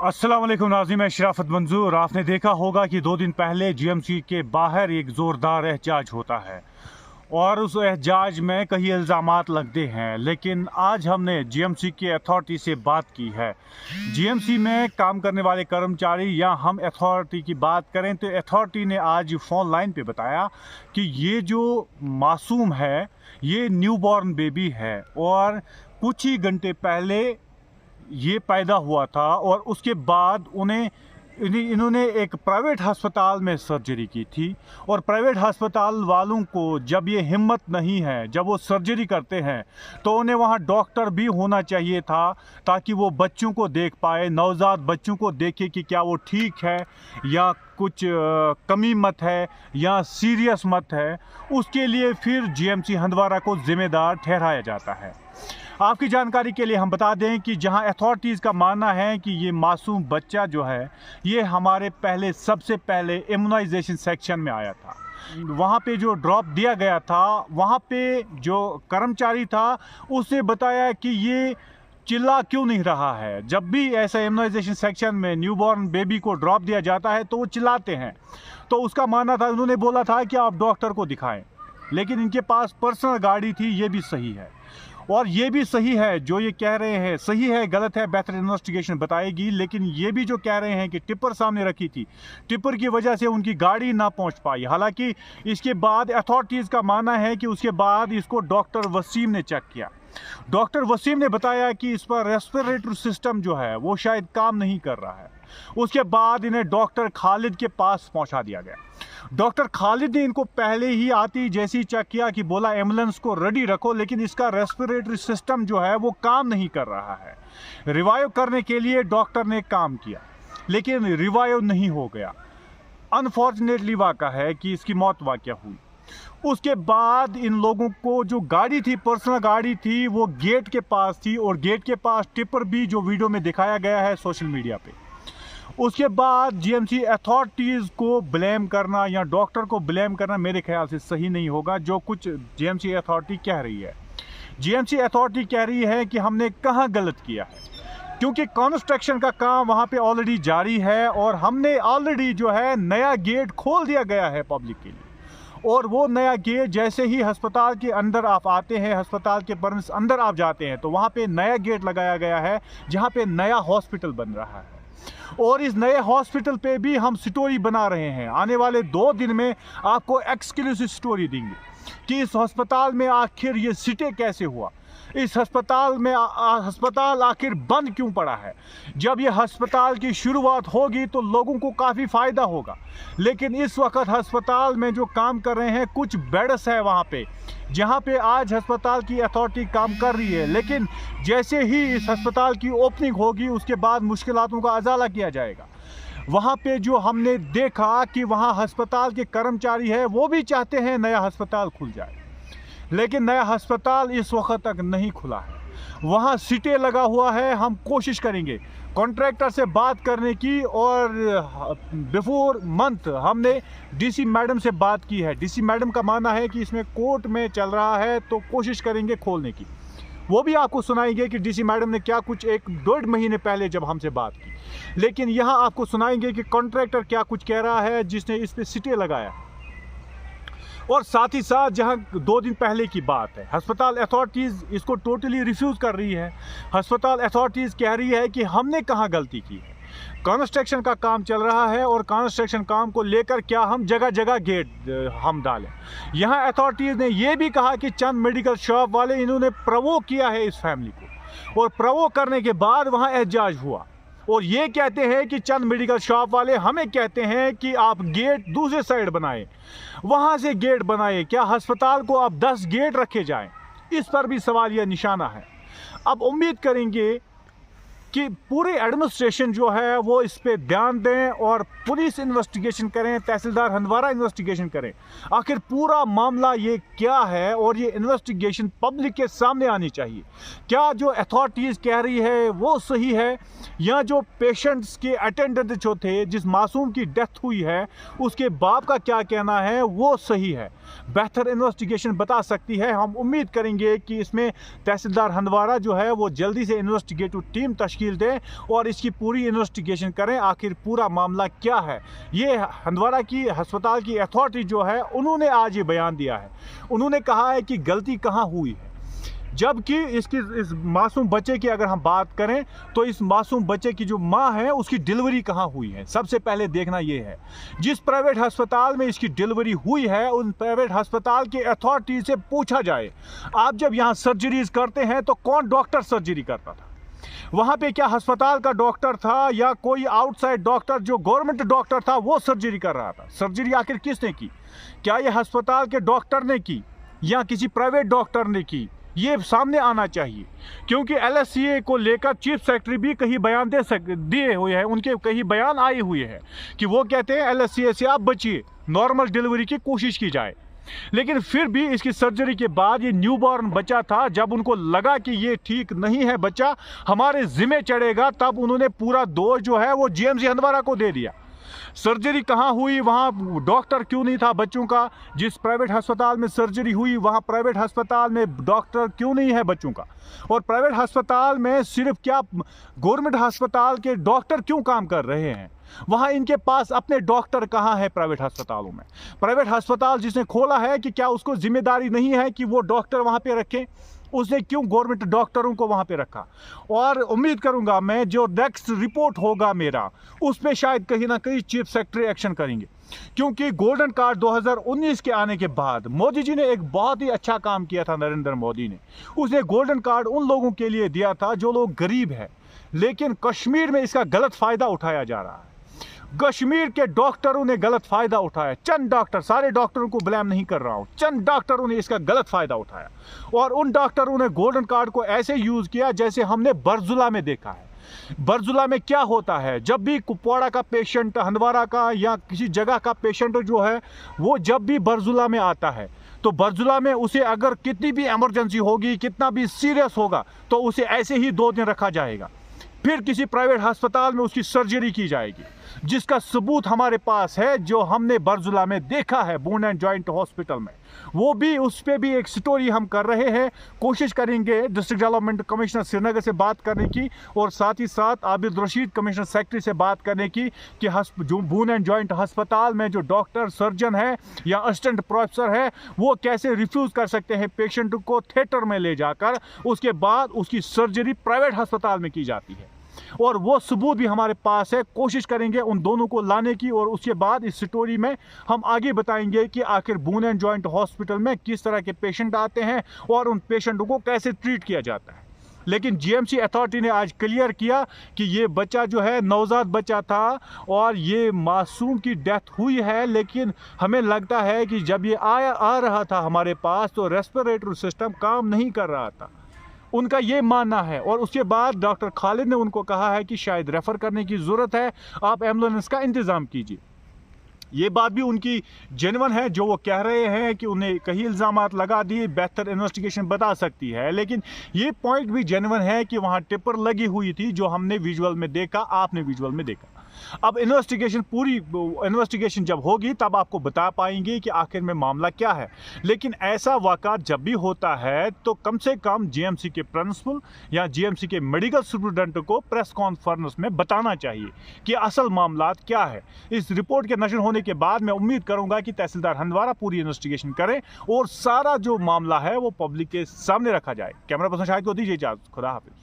अस्सलाम वालेकुम नाज़रीन, मैं शराफत मंजूर। आपने देखा होगा कि 2 दिन पहले जीएमसी के बाहर एक ज़ोरदार एहतजाज होता है और उस एहतजाज में कई इल्ज़ामात लगते हैं, लेकिन आज हमने जीएमसी की अथॉरिटी से बात की है। जीएमसी में काम करने वाले कर्मचारी या हम अथॉरिटी की बात करें तो अथॉरिटी ने आज फ़ोन लाइन पे बताया कि ये जो मासूम है ये न्यूबॉर्न बेबी है और कुछ ही घंटे पहले ये पैदा हुआ था और उसके बाद इन्होंने एक प्राइवेट अस्पताल में सर्जरी की थी। और प्राइवेट अस्पताल वालों को जब ये हिम्मत नहीं है, जब वो सर्जरी करते हैं तो उन्हें वहाँ डॉक्टर भी होना चाहिए था ताकि वो बच्चों को देख पाए, नवजात बच्चों को देखे कि क्या वो ठीक है या कुछ कमी मत है या सीरियस मत है। उसके लिए फिर जीएमसी हंदवारा को जिम्मेदार ठहराया जाता है। आपकी जानकारी के लिए हम बता दें कि जहां अथॉरिटीज़ का मानना है कि ये मासूम बच्चा जो है ये हमारे सबसे पहले इम्यूनाइजेशन सेक्शन में आया था। वहाँ पे जो ड्रॉप दिया गया था, वहाँ पे जो कर्मचारी था उसने बताया कि ये चिल्ला क्यों नहीं रहा है। जब भी ऐसा इम्यूनाइजेशन सेक्शन में न्यूबॉर्न बेबी को ड्रॉप दिया जाता है तो वो चिल्लाते हैं। तो उसका मानना था, उन्होंने बोला था कि आप डॉक्टर को दिखाएं, लेकिन इनके पास पर्सनल गाड़ी थी। ये भी सही है और ये भी सही है जो ये कह रहे हैं, सही है गलत है बेहतर इन्वेस्टिगेशन बताएगी। लेकिन ये भी जो कह रहे हैं कि टिप्पर सामने रखी थी, टिप्पर की वजह से उनकी गाड़ी ना पहुंच पाई। हालांकि इसके बाद अथॉरिटीज़ का मानना है कि उसके बाद इसको डॉक्टर वसीम ने चेक किया। डॉक्टर वसीम ने बताया कि इस पर रेस्पिरेटरी सिस्टम जो है वो शायद काम नहीं कर रहा है। उसके बाद इन्हें डॉक्टर खालिद के पास पहुंचा दिया गया। डॉक्टर खालिद ने इनको पहले ही आती जैसी चेक किया कि बोला एम्बुलेंस को रेडी रखो, लेकिन इसका रेस्पिरेटरी सिस्टम जो है वो काम नहीं कर रहा है। रिवाइव करने के लिए डॉक्टर ने काम किया लेकिन रिवाइव नहीं हो गया। अनफॉर्चुनेटली वाक़ा है कि इसकी मौत वाक़या हुई। उसके बाद इन लोगों को जो गाड़ी थी, पर्सनल गाड़ी थी, वो गेट के पास थी और गेट के पास टिप्पर भी जो वीडियो में दिखाया गया है सोशल मीडिया पे। उसके बाद जीएमसी अथॉरिटीज़ को ब्लेम करना या डॉक्टर को ब्लेम करना मेरे ख्याल से सही नहीं होगा। जो कुछ जीएमसी अथॉरिटी कह रही है, जीएमसी अथॉरिटी कह रही है कि हमने कहाँ गलत किया है, क्योंकि कंस्ट्रक्शन का काम वहाँ पे ऑलरेडी जारी है और हमने ऑलरेडी जो है नया गेट खोल दिया गया है पब्लिक के लिए। और वो नया गेट जैसे ही अस्पताल के अंदर आप आते हैं, अस्पताल के परमिस अंदर आप जाते हैं तो वहाँ पे नया गेट लगाया गया है जहाँ पे नया हॉस्पिटल बन रहा है। और इस नए हॉस्पिटल पे भी हम स्टोरी बना रहे हैं। आने वाले 2 दिन में आपको एक्सक्लूसिव स्टोरी देंगे कि इस अस्पताल में आखिर ये सिटे कैसे हुआ, इस अस्पताल में अस्पताल आखिर बंद क्यों पड़ा है। जब ये अस्पताल की शुरुआत होगी तो लोगों को काफ़ी फ़ायदा होगा, लेकिन इस वक्त अस्पताल में जो काम कर रहे हैं कुछ बेड्स है वहाँ पे जहाँ पे आज अस्पताल की अथॉरिटी काम कर रही है, लेकिन जैसे ही इस अस्पताल की ओपनिंग होगी उसके बाद मुश्किलातों का अजाला किया जाएगा। वहाँ पे जो हमने देखा कि वहाँ अस्पताल के कर्मचारी है वो भी चाहते हैं नया अस्पताल खुल जाए, लेकिन नया अस्पताल इस वक्त तक नहीं खुला है। वहाँ सीटें लगा हुआ है। हम कोशिश करेंगे कॉन्ट्रैक्टर से बात करने की और बिफोर मंथ हमने डीसी मैडम से बात की है। डीसी मैडम का मानना है कि इसमें कोर्ट में चल रहा है तो कोशिश करेंगे खोलने की। वो भी आपको सुनाएंगे कि डीसी मैडम ने क्या कुछ 1-1.5 महीने पहले जब हमसे बात की, लेकिन यहाँ आपको सुनाएंगे कि कॉन्ट्रैक्टर क्या कुछ कह रहा है जिसने इस पर सीटें लगाया। और साथ ही साथ जहां 2 दिन पहले की बात है, अस्पताल अथॉरिटीज़ इसको टोटली रिफ्यूज़ कर रही है। अस्पताल अथॉरिटीज़ कह रही है कि हमने कहाँ गलती की है। कंस्ट्रक्शन का काम चल रहा है और कंस्ट्रक्शन काम को लेकर क्या हम जगह जगह गेट हम डालें। यहाँ अथॉरिटीज़ ने यह भी कहा कि चंद मेडिकल शॉप वाले इन्होंने प्रोवोक किया है इस फैमिली को, और प्रोवोक करने के बाद वहाँ एहतजाज हुआ। और ये कहते हैं कि चंद मेडिकल शॉप वाले हमें कहते हैं कि आप गेट दूसरे साइड बनाएं, वहाँ से गेट बनाएं। क्या अस्पताल को अब 10 गेट रखे जाएं? इस पर भी सवाल यह निशाना है। अब उम्मीद करेंगे कि पूरे एडमिनिस्ट्रेशन जो है वो इस पे ध्यान दें और पुलिस इन्वेस्टिगेशन करें, तहसीलदार हंदवारा इन्वेस्टिगेशन करें। आखिर पूरा मामला ये क्या है और ये इन्वेस्टिगेशन पब्लिक के सामने आनी चाहिए। क्या जो अथॉरिटीज़ कह रही है वो सही है या जो पेशेंट्स के अटेंडेंट जो थे, जिस मासूम की डेथ हुई है, उसके बाप का क्या कहना है वो सही है। बेहतर इन्वेस्टिगेशन बता सकती है। हम उम्मीद करेंगे कि इसमें तहसीलदार हंदवारा जो है वो जल्दी से इन्वेस्टिगेटिव टीम तश्कील दें और इसकी पूरी इन्वेस्टिगेशन करें, आखिर पूरा मामला क्या है। ये हंदवारा की अस्पताल की अथॉरिटी जो है उन्होंने आज ये बयान दिया है। उन्होंने कहा है कि गलती कहाँ हुई है, जबकि इस मासूम बच्चे की अगर हम बात करें तो इस मासूम बच्चे की जो माँ है उसकी डिलीवरी कहाँ हुई है। सबसे पहले देखना ये है, जिस प्राइवेट अस्पताल में इसकी डिलीवरी हुई है उन प्राइवेट अस्पताल के अथॉरिटी से पूछा जाए, आप जब यहाँ सर्जरीज करते हैं तो कौन डॉक्टर सर्जरी करता था वहाँ पे? क्या अस्पताल का डॉक्टर था या कोई आउटसाइड डॉक्टर जो गवर्नमेंट डॉक्टर था वो सर्जरी कर रहा था? सर्जरी आखिर किसने की? क्या ये अस्पताल के डॉक्टर ने की या किसी प्राइवेट डॉक्टर ने की? ये सामने आना चाहिए, क्योंकि एलएससीए को लेकर चीफ सेक्रेटरी भी कहीं बयान दिए हुए हैं, उनके कहीं बयान आए हुए हैं कि वो कहते हैं एलएससीए से आप बचिए, नॉर्मल डिलीवरी की कोशिश की जाए। लेकिन फिर भी इसकी सर्जरी के बाद ये न्यूबॉर्न बच्चा था, जब उनको लगा कि ये ठीक नहीं है बच्चा, हमारे जिम्मे चढ़ेगा, तब उन्होंने पूरा दोष जो है वो जीएमसी हंदवारा को दे दिया। सर्जरी कहाँ हुई, वहाँ डॉक्टर क्यों नहीं था बच्चों का? जिस प्राइवेट अस्पताल में सर्जरी हुई वहाँ प्राइवेट अस्पताल में डॉक्टर क्यों नहीं है बच्चों का? और प्राइवेट अस्पताल में सिर्फ क्या गवर्नमेंट अस्पताल के डॉक्टर क्यों काम कर रहे हैं? वहाँ इनके पास अपने डॉक्टर कहाँ है प्राइवेट अस्पतालों में? प्राइवेट अस्पताल जिसने खोला है कि क्या उसको जिम्मेदारी नहीं है कि वो डॉक्टर वहाँ पे रखें? उसने क्यों गवर्नमेंट डॉक्टरों को वहाँ पे रखा? और उम्मीद करूँगा मैं जो नेक्स्ट रिपोर्ट होगा मेरा उस पर शायद कहीं ना कहीं चीफ सेक्रेटरी एक्शन करेंगे, क्योंकि गोल्डन कार्ड 2019 के आने के बाद मोदी जी ने एक बहुत ही अच्छा काम किया था। नरेंद्र मोदी ने उसने गोल्डन कार्ड उन लोगों के लिए दिया था जो लोग गरीब हैं, लेकिन कश्मीर में इसका गलत फ़ायदा उठाया जा रहा है। कश्मीर के डॉक्टरों ने गलत फ़ायदा उठाया, चंद डॉक्टर, सारे डॉक्टरों को ब्लेम नहीं कर रहा हूँ, चंद डॉक्टरों ने इसका गलत फ़ायदा उठाया और उन डॉक्टरों ने गोल्डन कार्ड को ऐसे यूज़ किया जैसे हमने बरजुला में देखा है। बरजुला में क्या होता है, जब भी कुपवाड़ा का पेशेंट, हंदवारा का या किसी जगह का पेशेंट जो है वो जब भी बरजुला में आता है तो बरजुला में उसे अगर कितनी भी इमरजेंसी होगी, कितना भी सीरियस होगा, तो उसे ऐसे ही 2 दिन रखा जाएगा, फिर किसी प्राइवेट अस्पताल में उसकी सर्जरी की जाएगी, जिसका सबूत हमारे पास है, जो हमने बरजुला में देखा है बोन एंड जॉइंट हॉस्पिटल में। वो भी, उस पर भी एक स्टोरी हम कर रहे हैं, कोशिश करेंगे डिस्ट्रिक्ट डेवलपमेंट कमिश्नर श्रीनगर से बात करने की और साथ ही साथ आबिद रशीद कमिश्नर सेक्रेटरी से बात करने की कि जो बोन एंड जॉइंट अस्पताल में जो डॉक्टर, सर्जन है या असिस्टेंट प्रोफेसर है वो कैसे रिफ्यूज़ कर सकते हैं पेशेंट को थिएटर में ले जाकर, उसके बाद उसकी सर्जरी प्राइवेट अस्पताल में की जाती है। और वो सबूत भी हमारे पास है, कोशिश करेंगे उन दोनों को लाने की और उसके बाद इस स्टोरी में हम आगे बताएंगे कि आखिर बोन एंड जॉइंट हॉस्पिटल में किस तरह के पेशेंट आते हैं और उन पेशेंटों को कैसे ट्रीट किया जाता है। लेकिन जीएमसी अथॉरिटी ने आज क्लियर किया कि ये बच्चा जो है नवजात बच्चा था और ये मासूम की डेथ हुई है, लेकिन हमें लगता है कि जब ये आ रहा था हमारे पास तो रेस्पिरेटरी सिस्टम काम नहीं कर रहा था, उनका ये मानना है। और उसके बाद डॉक्टर खालिद ने उनको कहा है कि शायद रेफ़र करने की ज़रूरत है, आप एम्बुलेंस का इंतज़ाम कीजिए। ये बात भी उनकी जेन्युइन है जो वो कह रहे हैं कि उन्हें कई इल्ज़ामात लगा दिए, बेहतर इन्वेस्टिगेशन बता सकती है, लेकिन ये पॉइंट भी जेन्युइन है कि वहाँ टिपर लगी हुई थी जो हमने विजुअल में देखा, आपने विजुअल में देखा। अब पूरी इन्वेस्टिगेशन जब होगी तब आपको बता पाएंगे कि आखिर में मामला क्या है। लेकिन ऐसा वाक़ा जब भी होता है तो कम से कम जीएमसी के प्रिंसिपल या जीएमसी के मेडिकल सुपरिटेंडेंट को प्रेस कॉन्फ्रेंस में बताना चाहिए कि असल मामला क्या है। इस रिपोर्ट के नशर होने के बाद मैं उम्मीद करूंगा कि तहसीलदार हंदवारा पूरी इन्वेस्टिगेशन करें और सारा जो मामला है वो पब्लिक के सामने रखा जाए। कैमरा पर्सन शाहिद को दीजिए इजाज़त। खुदा हाफिज़।